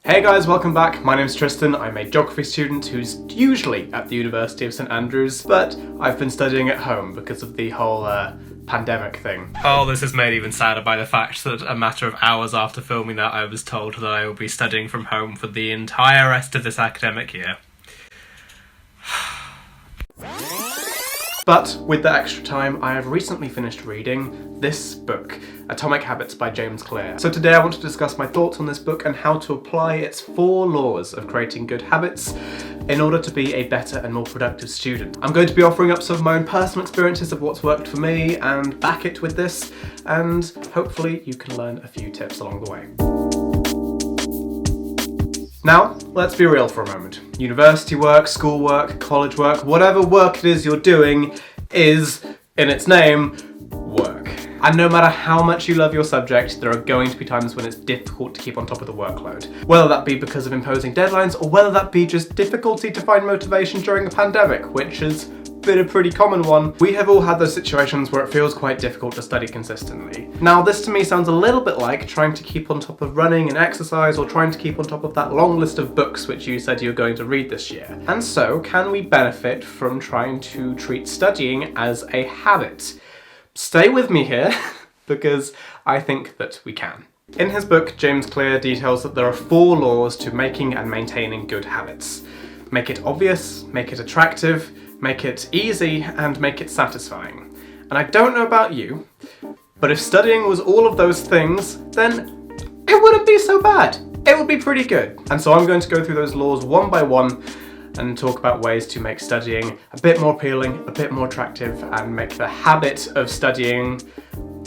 Hey guys, welcome back. My name's Tristan. I'm a geography student who's usually at the University of St Andrews, but I've been studying at home because of the whole pandemic thing. Oh, this is made even sadder by the fact that a matter of hours after filming that, I was told that I will be studying from home for the entire rest of this academic year. But with the extra time, I have recently finished reading this book, Atomic Habits by James Clear. So today I want to discuss my thoughts on this book and how to apply its 4 laws of creating good habits in order to be a better and more productive student. I'm going to be offering up some of my own personal experiences of what's worked for me and back it with this, and hopefully you can learn a few tips along the way. Now, let's be real for a moment. University work, school work, college work, whatever work it is you're doing is, in its name, work. And no matter how much you love your subject, there are going to be times when it's difficult to keep on top of the workload. Whether that be because of imposing deadlines, or whether that be just difficulty to find motivation during a pandemic, which has been a pretty common one. We have all had those situations where it feels quite difficult to study consistently. Now, this to me sounds a little bit like trying to keep on top of running and exercise, or trying to keep on top of that long list of books which you said you're going to read this year. And so, can we benefit from trying to treat studying as a habit? Stay with me here, because I think that we can. In his book, James Clear details that there are 4 laws to making and maintaining good habits. Make it obvious, make it attractive, make it easy, and make it satisfying. And I don't know about you, but if studying was all of those things, then it wouldn't be so bad. It would be pretty good. And so I'm going to go through those laws one by one and talk about ways to make studying a bit more appealing, a bit more attractive, and make the habit of studying,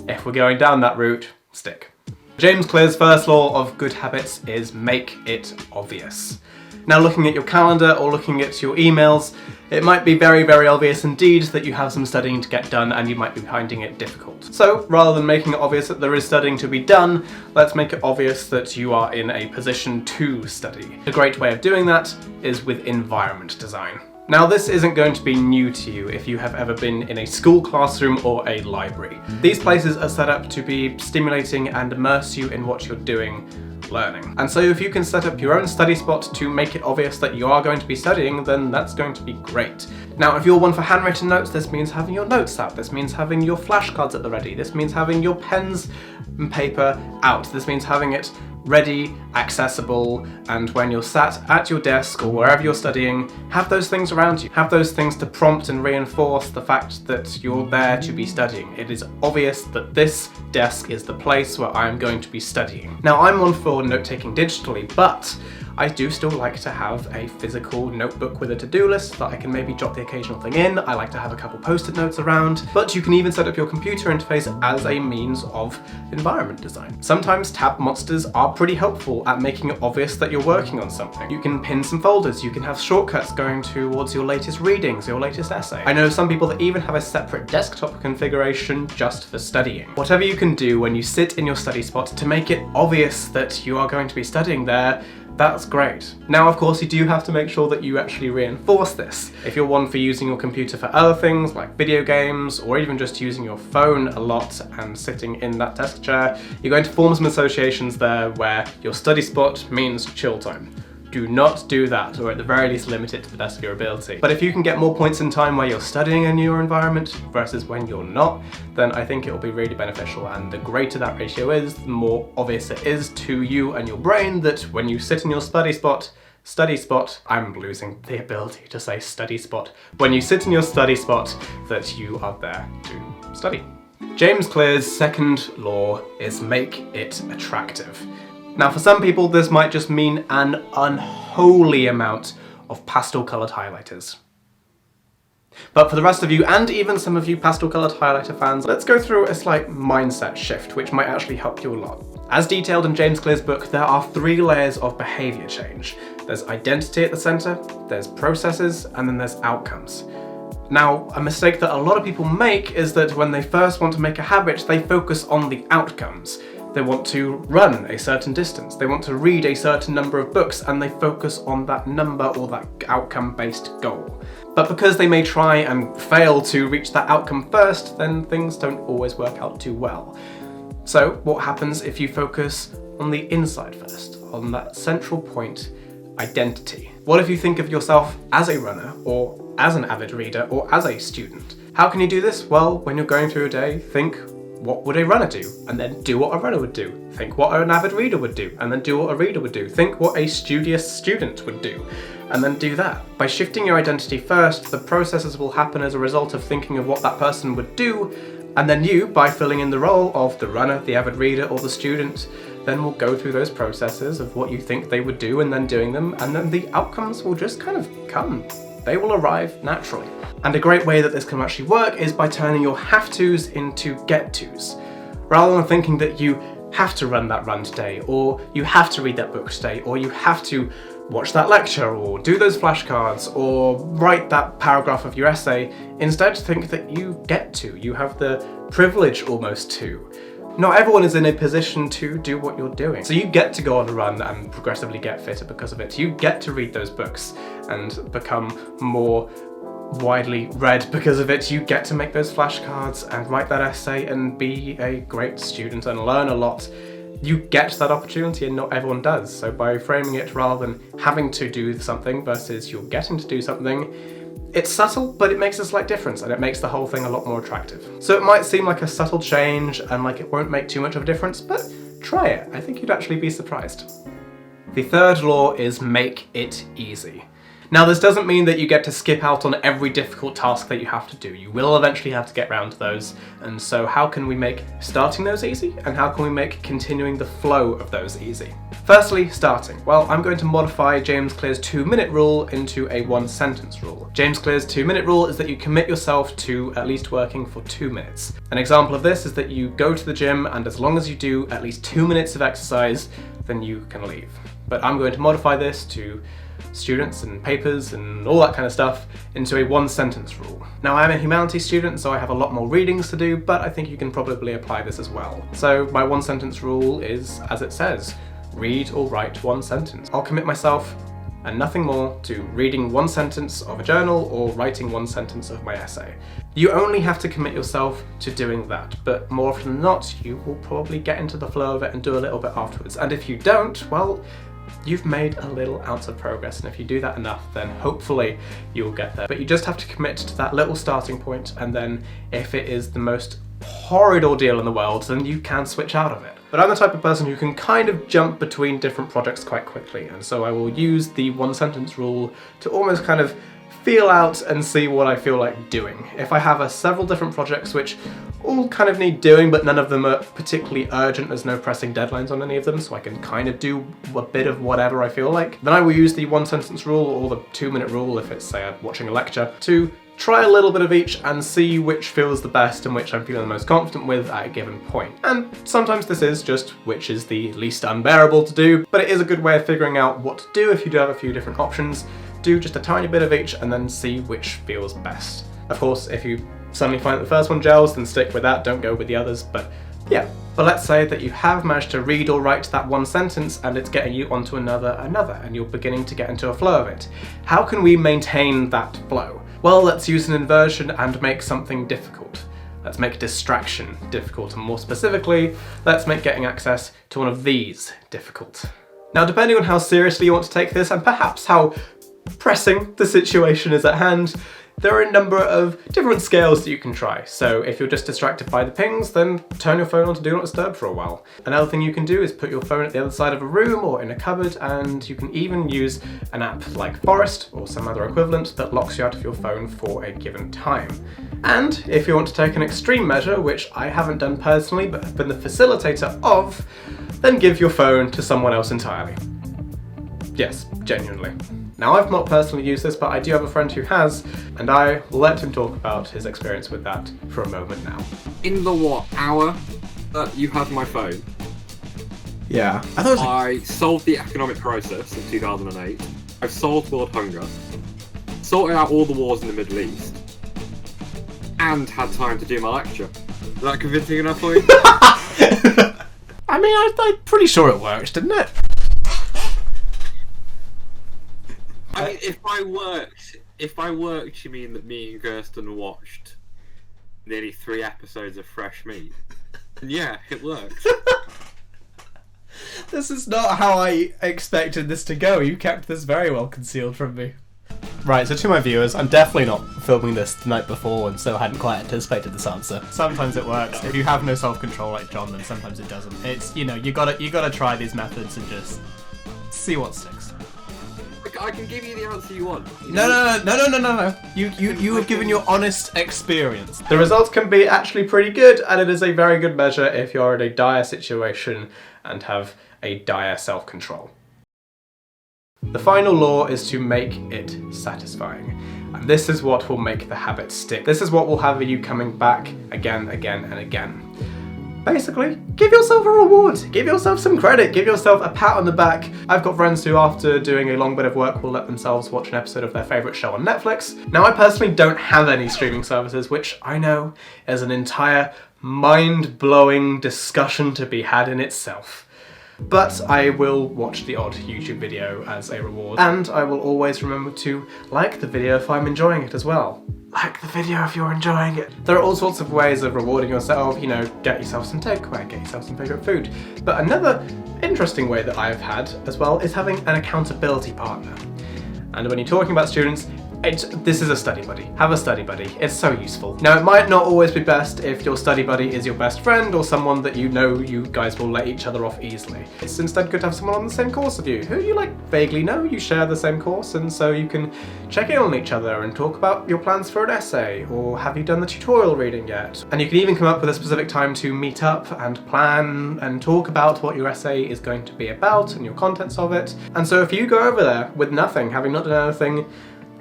if we're going down that route, stick. James Clear's first law of good habits is make it obvious. Now, looking at your calendar or looking at your emails, it might be very, very obvious indeed that you have some studying to get done and you might be finding it difficult. So, rather than making it obvious that there is studying to be done, let's make it obvious that you are in a position to study. A great way of doing that is with environment design. Now, this isn't going to be new to you if you have ever been in a school classroom or a library. These places are set up to be stimulating and immerse you in what you're doing, learning. And so if you can set up your own study spot to make it obvious that you are going to be studying, then that's going to be great. Now, if you're one for handwritten notes, this means having your notes out. This means having your flashcards at the ready. This means having your pens and paper out. This means having it ready, accessible, and when you're sat at your desk or wherever you're studying, have those things around you. Have those things to prompt and reinforce the fact that you're there to be studying. It is obvious that this desk is the place where I'm going to be studying. Now, I'm one for note-taking digitally, but I do still like to have a physical notebook with a to-do list that I can maybe jot the occasional thing in. I like to have a couple post-it notes around, but you can even set up your computer interface as a means of environment design. Sometimes tab monsters are pretty helpful at making it obvious that you're working on something. You can pin some folders, you can have shortcuts going towards your latest readings, your latest essay. I know some people that even have a separate desktop configuration just for studying. Whatever you can do when you sit in your study spot to make it obvious that you are going to be studying there, that's great. Now, of course, you do have to make sure that you actually reinforce this. If you're one for using your computer for other things like video games, or even just using your phone a lot and sitting in that desk chair, you're going to form some associations there where your study spot means chill time. Do not do that, or at the very least limit it to the best of your ability. But if you can get more points in time where you're studying in your environment versus when you're not, then I think it will be really beneficial, and the greater that ratio is, the more obvious it is to you and your brain that when you sit in your study spot, I'm losing the ability to say study spot. When you sit in your study spot, that you are there to study. James Clear's second law is make it attractive. Now, for some people, this might just mean an unholy amount of pastel-coloured highlighters. But for the rest of you, and even some of you pastel-coloured highlighter fans, let's go through a slight mindset shift, which might actually help you a lot. As detailed in James Clear's book, there are 3 layers of behaviour change. There's identity at the centre, there's processes, and then there's outcomes. Now, a mistake that a lot of people make is that when they first want to make a habit, they focus on the outcomes. They want to run a certain distance, they want to read a certain number of books, and they focus on that number or that outcome-based goal. But because they may try and fail to reach that outcome first, then things don't always work out too well. So what happens if you focus on the inside first? on that central point, identity. What if you think of yourself as a runner, or as an avid reader, or as a student? How can you do this? Well, when you're going through a day, think, what would a runner do? And then do what a runner would do. Think what an avid reader would do, and then do what a reader would do. Think what a studious student would do, and then do that. By shifting your identity first, the processes will happen as a result of thinking of what that person would do, and then you, by filling in the role of the runner, the avid reader, or the student, then will go through those processes of what you think they would do and then doing them, and then the outcomes will just kind of come. They will arrive naturally. And a great way that this can actually work is by turning your have-tos into get-tos. Rather than thinking that you have to run that run today, or you have to read that book today, or you have to watch that lecture, or do those flashcards, or write that paragraph of your essay, instead think that you get to. You have the privilege almost to. Not everyone is in a position to do what you're doing. So you get to go on a run and progressively get fitter because of it. You get to read those books and become more widely read because of it. You get to make those flashcards and write that essay and be a great student and learn a lot. You get that opportunity and not everyone does. So by framing it rather than having to do something versus you're getting to do something, it's subtle, but it makes a slight difference and it makes the whole thing a lot more attractive. So it might seem like a subtle change and like it won't make too much of a difference, but try it. I think you'd actually be surprised. The third law is make it easy. Now, this doesn't mean that you get to skip out on every difficult task that you have to do. You will eventually have to get round to those. And so how can we make starting those easy? And how can we make continuing the flow of those easy? Firstly, starting. Well, I'm going to modify James Clear's 2-minute rule into a 1-sentence rule. James Clear's 2-minute rule is that you commit yourself to at least working for 2 minutes. An example of this is that you go to the gym, and as long as you do at least 2 minutes of exercise, then you can leave. But I'm going to modify this to students and papers and all that kind of stuff into a 1-sentence rule. Now, I'm a humanities student, so I have a lot more readings to do, but I think you can probably apply this as well. So my 1-sentence rule is, as it says, read or write 1 sentence. I'll commit myself and nothing more to reading 1 sentence of a journal or writing 1 sentence of my essay. You only have to commit yourself to doing that, but more often than not, you will probably get into the flow of it and do a little bit afterwards. And if you don't, well, you've made a little ounce of progress, and if you do that enough, then hopefully you'll get there. But you just have to commit to that little starting point, and then if it is the most horrid ordeal in the world, then you can switch out of it. But I'm the type of person who can kind of jump between different projects quite quickly, and so I will use the 1-sentence rule to almost kind of feel out and see what I feel like doing. If I have several different projects which all kind of need doing, but none of them are particularly urgent, there's no pressing deadlines on any of them, so I can kind of do a bit of whatever I feel like, then I will use the 1-sentence rule or the 2-minute rule if it's, say, I'm watching a lecture, to try a little bit of each and see which feels the best and which I'm feeling the most confident with at a given point. And sometimes this is just which is the least unbearable to do, but it is a good way of figuring out what to do if you do have a few different options. Do just a tiny bit of each and then see which feels best. Of course, if you suddenly find that the first one gels, then stick with that, don't go with the others, but yeah. But let's say that you have managed to read or write that 1 sentence and it's getting you onto another, and you're beginning to get into a flow of it. How can we maintain that flow? Well, let's use an inversion and make something difficult. Let's make distraction difficult, and more specifically, let's make getting access to one of these difficult. Now, depending on how seriously you want to take this, and perhaps how pressing the situation is at hand, there are a number of different scales that you can try. So if you're just distracted by the pings, then turn your phone on to Do Not Disturb for a while. Another thing you can do is put your phone at the other side of a room or in a cupboard, and you can even use an app like Forest or some other equivalent that locks you out of your phone for a given time. And if you want to take an extreme measure, which I haven't done personally but have been the facilitator of, then give your phone to someone else entirely. Yes, genuinely. Now, I've not personally used this, but I do have a friend who has, and I will let him talk about his experience with that for a moment now. In the hour that you had my phone, yeah, I solved the economic crisis in 2008, I've solved world hunger, sorted out all the wars in the Middle East, and had time to do my lecture. Is that convincing enough for you? I mean, I'm pretty sure it works, didn't it? I mean, if I worked, you mean that me and Kirsten watched nearly 3 episodes of Fresh Meat? And yeah, it worked. This is not how I expected this to go. You kept this very well concealed from me. Right, so to my viewers, I'm definitely not filming this the night before, and so I hadn't quite anticipated this answer. Sometimes it works. If you have no self-control like John, then sometimes it doesn't. It's, you know, you gotta try these methods and just see what sticks. I can give you the answer you want. No. You have given your honest experience. The results can be actually pretty good, and it is a very good measure if you're in a dire situation and have a dire self-control. The final law is to make it satisfying. And this is what will make the habit stick. This is what will have you coming back again, and again. Basically, give yourself a reward, give yourself some credit, give yourself a pat on the back. I've got friends who, after doing a long bit of work, will let themselves watch an episode of their favourite show on Netflix. Now, I personally don't have any streaming services, which I know is an entire mind-blowing discussion to be had in itself. But I will watch the odd YouTube video as a reward, and I will always remember to like the video if I'm enjoying it as well. Like the video if you're enjoying it. There are all sorts of ways of rewarding yourself, you know, get yourself some takeaway, get yourself some favourite food. But another interesting way that I've had as well is having an accountability partner. And when you're talking about students, this is a study buddy. Have a study buddy. It's so useful. Now, it might not always be best if your study buddy is your best friend or someone that you know you guys will let each other off easily. It's instead good to have someone on the same course of you, who you vaguely know, you share the same course, and so you can check in on each other and talk about your plans for an essay, or have you done the tutorial reading yet? And you can even come up with a specific time to meet up and plan and talk about what your essay is going to be about and your contents of it. And so if you go over there with nothing, having not done anything,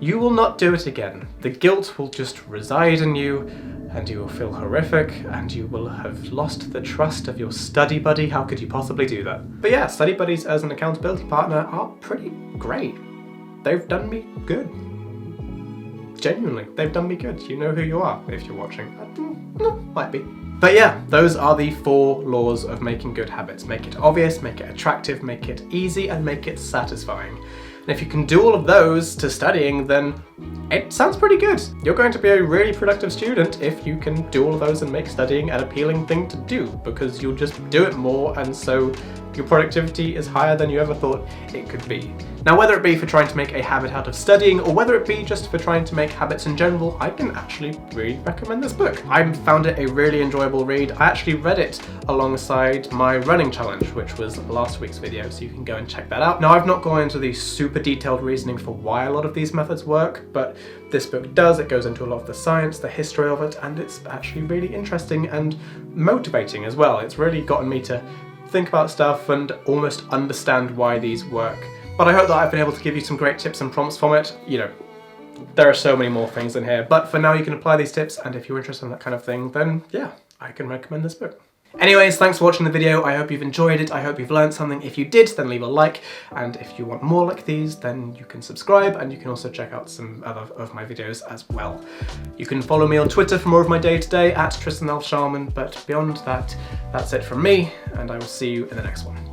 you will not do it again. The guilt will just reside in you, and you will feel horrific, and you will have lost the trust of your study buddy. How could you possibly do that? But yeah, study buddies as an accountability partner are pretty great. They've done me good. Genuinely, they've done me good. You know who you are if you're watching. Might be. But yeah, those are the 4 laws of making good habits. Make it obvious, make it attractive, make it easy, and make it satisfying. And if you can do all of those to studying, then it sounds pretty good. You're going to be a really productive student if you can do all of those and make studying an appealing thing to do, because you'll just do it more, and so your productivity is higher than you ever thought it could be. Now, whether it be for trying to make a habit out of studying, or whether it be just for trying to make habits in general, I can actually really recommend this book. I found it a really enjoyable read. I actually read it alongside my running challenge, which was last week's video, so you can go and check that out. Now, I've not gone into the super detailed reasoning for why a lot of these methods work, but this book does. It goes into a lot of the science, the history of it, and it's actually really interesting and motivating as well. It's really gotten me to think about stuff and almost understand why these work. But I hope that I've been able to give you some great tips and prompts from it. You know, there are so many more things in here, but for now you can apply these tips, and if you're interested in that kind of thing, then yeah, I can recommend this book. Anyways, thanks for watching the video. I hope you've enjoyed it. I hope you've learned something. If you did, then leave a like, and if you want more like these, then you can subscribe, and you can also check out some other of my videos as well. You can follow me on Twitter for more of my day-to-day at Tristan L. Sharman, but beyond that, that's it from me, and I will see you in the next one.